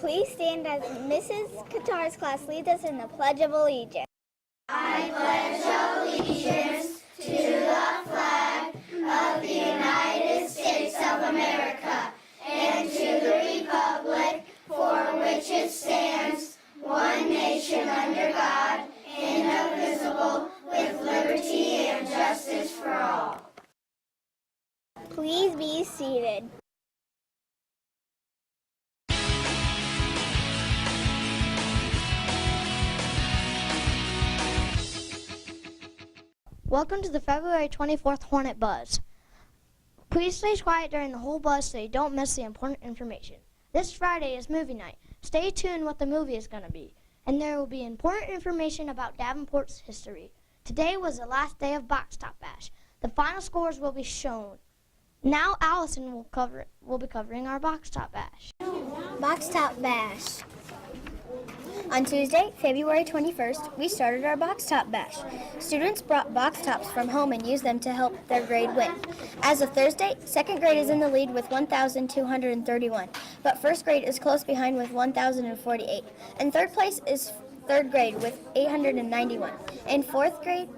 Please stand as Mrs. Qatar's class leads us in the Pledge of Allegiance. I pledge allegiance to the flag of the United States of America and to the republic for which it stands, one nation under God, indivisible, with liberty and justice for all. Please be seated. Welcome to the February 24th Hornet Buzz. Please stay quiet during the whole buzz so you don't miss the important information. This Friday is movie night. Stay tuned what the movie is going to be. And there will be important information about Davenport's history. Today was the last day of Box Top Bash. The final scores will be shown. Now Allison will be covering our Box Top Bash. Box Top Bash. On Tuesday, February 21st, we started our Box Top Bash. Students brought box tops from home and used them to help their grade win. As of Thursday, second grade is in the lead with 1,231, but first grade is close behind with 1,048. And third place is third grade with 891. In fourth place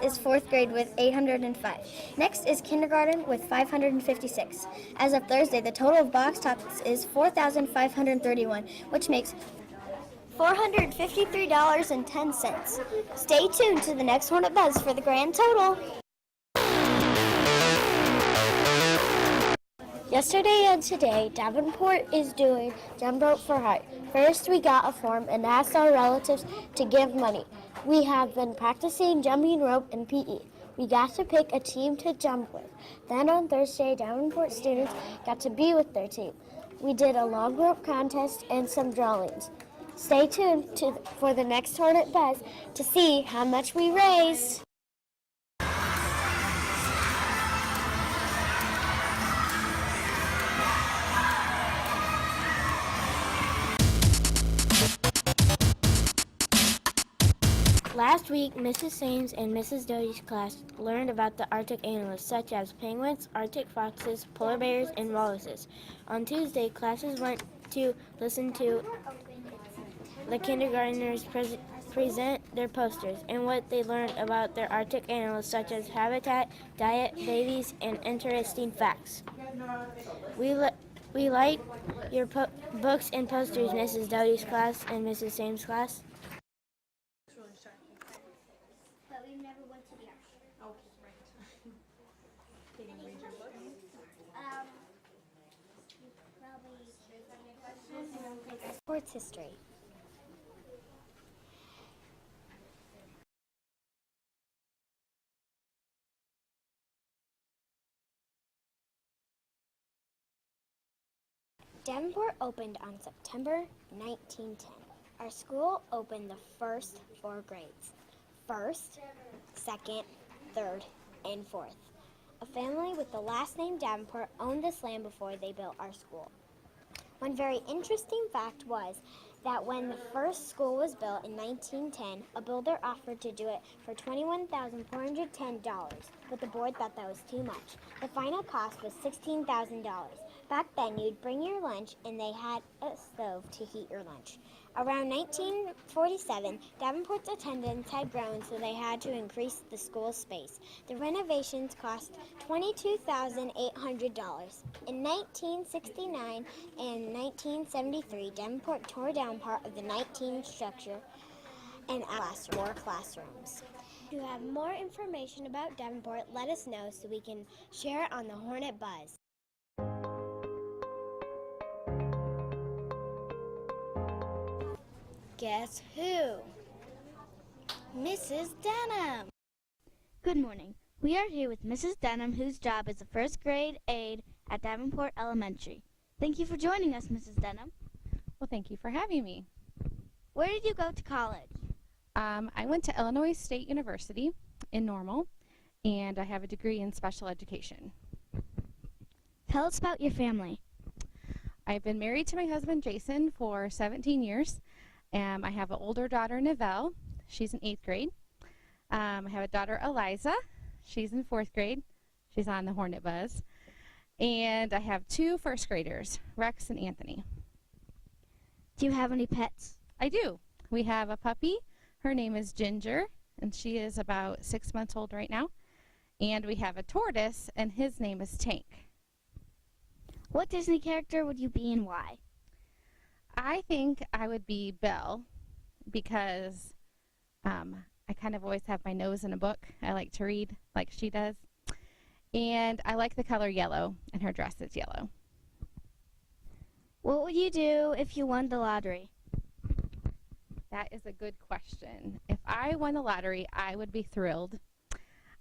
is fourth grade with 805. Next is kindergarten with 556. As of Thursday, the total of box tops is 4,531, which makes $453.10. Stay tuned to the next Hornet Buzz for the grand total. Yesterday and today, Davenport is doing Jump Rope for Heart. First, we got a form and asked our relatives to give money. We have been practicing jumping rope in PE. We got to pick a team to jump with. Then on Thursday, Davenport students got to be with their team. We did a long rope contest and some drawings. Stay tuned for the next Hornet Buzz to see how much we raised. Last week, Mrs. Sames and Mrs. Doty's class learned about the Arctic animals such as penguins, Arctic foxes, polar bears, and walruses. On Tuesday, classes went to listen to the kindergartners present their posters and what they learned about their Arctic animals such as habitat, diet, babies, and interesting facts. We like your books and posters, Mrs. Doty's class and Mrs. Sames' class. But we never went to the ocean. Oh, right. Can you read your book? Probably sports history. Davenport opened on September 1910. Our school opened the first 4 grades. First, second, third, and fourth. A family with the last name Davenport owned this land before they built our school. One very interesting fact was that when the first school was built in 1910, a builder offered to do it for $21,410, but the board thought that was too much. The final cost was $16,000. Back then, you'd bring your lunch, and they had a stove to heat your lunch. Around 1947, Davenport's attendance had grown, so they had to increase the school's space. The renovations cost $22,800. In 1969 and 1973, Davenport tore down part of the 19 structure and added 4 classrooms. If you have more information about Davenport, let us know so we can share it on the Hornet Buzz. Guess who? Mrs. Denham. Good morning. We are here with Mrs. Denham, whose job is a first grade aide at Davenport Elementary. Thank you for joining us, Mrs. Denham. Well, thank you for having me. Where did you go to college? I went to Illinois State University in Normal, and I have a degree in special education. Tell us about your family. I've been married to my husband, Jason, for 17 years. I have an older daughter, Nivelle. She's in 8th grade. I have a daughter, Eliza. She's in 4th grade. She's on the Hornet Buzz. And I have 2 first graders, Rex and Anthony. Do you have any pets? I do. We have a puppy. Her name is Ginger, and she is about 6 months old right now. And we have a tortoise, and his name is Tank. What Disney character would you be and why? I think I would be Belle because I kind of always have my nose in a book. I like to read like she does. And I like the color yellow, and her dress is yellow. What would you do if you won the lottery? That is a good question. If I won the lottery, I would be thrilled.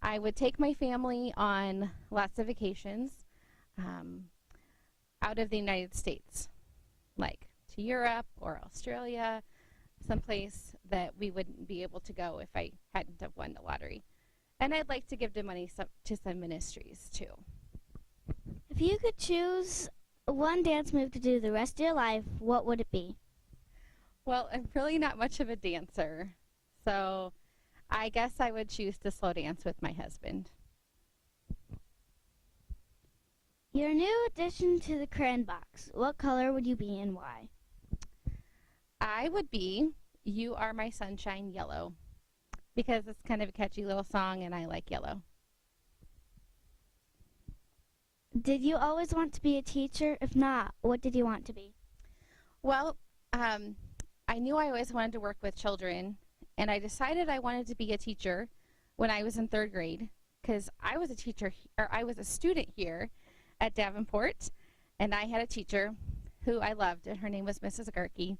I would take my family on lots of vacations out of the United States, like to Europe or Australia, someplace that we wouldn't be able to go if I hadn't have won the lottery. And I'd like to give the money to some ministries too. If you could choose one dance move to do the rest of your life, what would it be? Well, I'm really not much of a dancer, so I guess I would choose to slow dance with my husband. Your new addition to the crayon box. What color would you be and why? I would be You Are My Sunshine Yellow, because it's kind of a catchy little song and I like yellow. Did you always want to be a teacher? If not, what did you want to be? Well, I knew I always wanted to work with children, and I decided I wanted to be a teacher when I was in 3rd grade, because I was a student here at Davenport, and I had a teacher who I loved, and her name was Mrs. Garkey.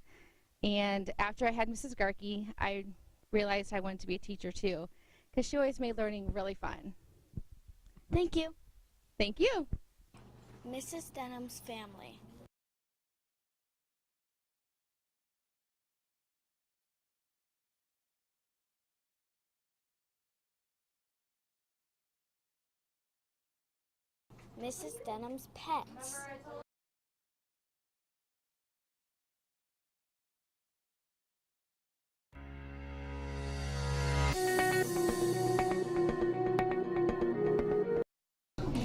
And after I had Mrs. Garkey, I realized I wanted to be a teacher too, because she always made learning really fun. Thank you. Thank you. Mrs. Denham's family. Mrs. Denham's pets.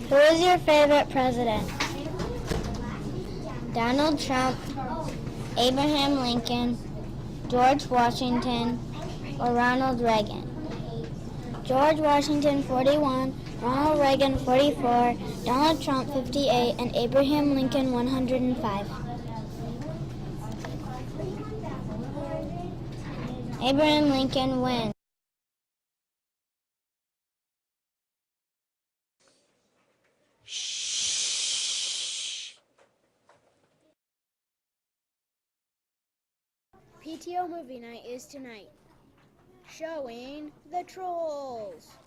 Who is your favorite president? Donald Trump, Abraham Lincoln, George Washington, or Ronald Reagan? George Washington 41, Ronald Reagan 44, Donald Trump 58, and Abraham Lincoln 105. Abraham Lincoln wins. PTO movie night is tonight. Showing The Trolls.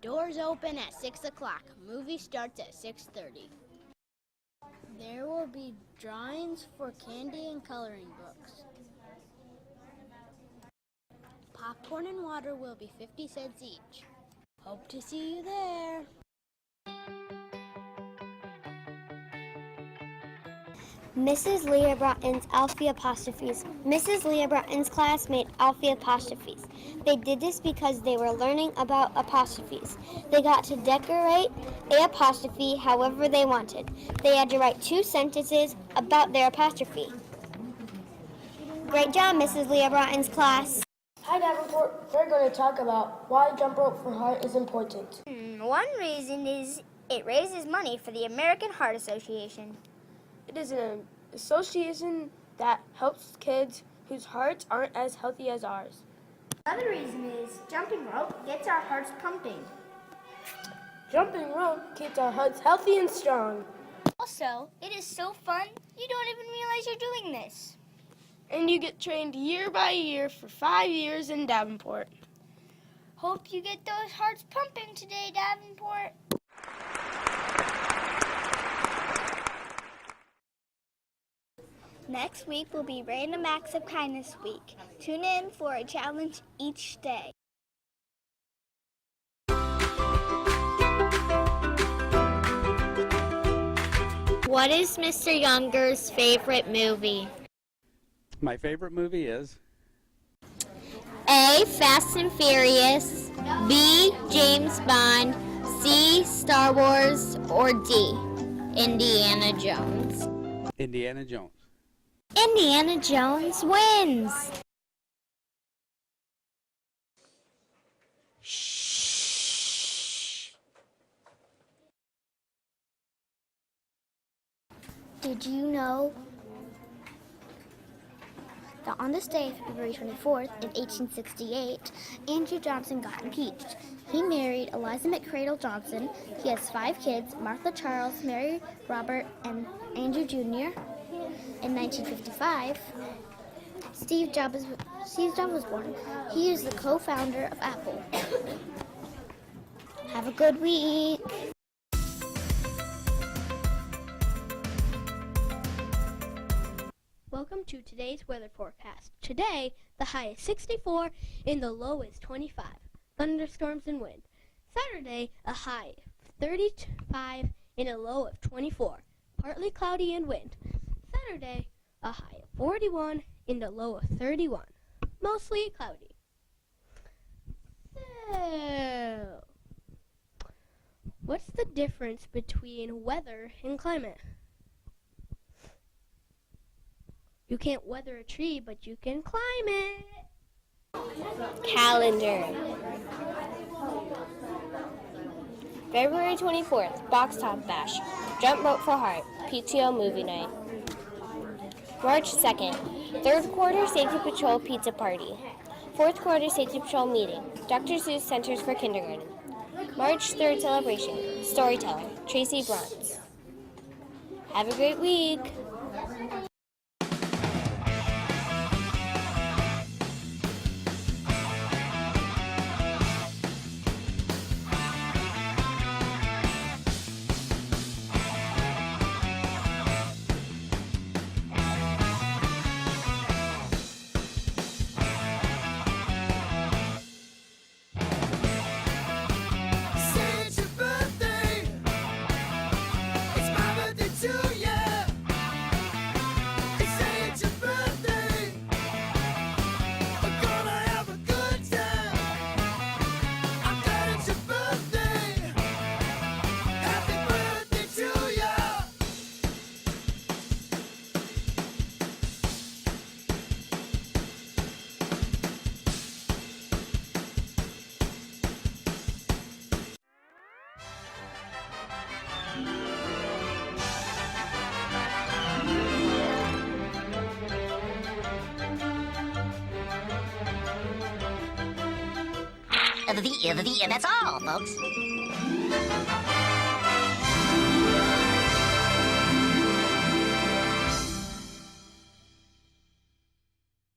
Doors open at 6 o'clock. Movie starts at 6:30. There will be drawings for candy and coloring books. Popcorn and water will be 50 cents each. Hope to see you there. Mrs. Leah Broughton's Alfie apostrophes. Mrs. Leah Broughton's class made Alfie apostrophes. They did this because they were learning about apostrophes. They got to decorate a apostrophe however they wanted. They had to write 2 sentences about their apostrophe. Great job, Mrs. Leah Broughton's class. Hi Davenport, we're going to talk about why Jump Rope for Heart is important. One reason is it raises money for the American Heart Association. It is an association that helps kids whose hearts aren't as healthy as ours. Another reason is jumping rope gets our hearts pumping. Jumping rope keeps our hearts healthy and strong. Also, it is so fun, you don't even realize you're doing this. And you get trained year by year for 5 years in Davenport. Hope you get those hearts pumping today, Davenport. Next week will be Random Acts of Kindness Week. Tune in for a challenge each day. What is Mr. Younger's favorite movie? My favorite movie is A. Fast and Furious, B. James Bond, C. Star Wars, or D. Indiana Jones. Indiana Jones. Indiana Jones wins. Did you know that on this day, February 24th, in 1868, Andrew Johnson got impeached? He married Eliza McCradle Johnson. He has 5 kids: Martha, Charles, Mary, Robert, and Andrew Jr. In 1955, Steve Jobs was born. He is the co-founder of Apple. Have a good week. Welcome to today's weather forecast. Today, the high is 64 and the low is 25. Thunderstorms and wind. Saturday, a high of 35 and a low of 24. Partly cloudy and wind. Saturday, a high of 41 and a low of 31. Mostly cloudy. So, what's the difference between weather and climate? You can't weather a tree, but you can climb it. Calendar. February 24th, Box Top Bash. Jump Rope for Heart, PTO Movie Night. March 2nd, 3rd Quarter Safety Patrol Pizza Party. 4th Quarter Safety Patrol Meeting, Dr. Seuss Centers for Kindergarten. March 3rd Celebration, Storyteller, Tracy Bronze. Have a great week. That's all, folks.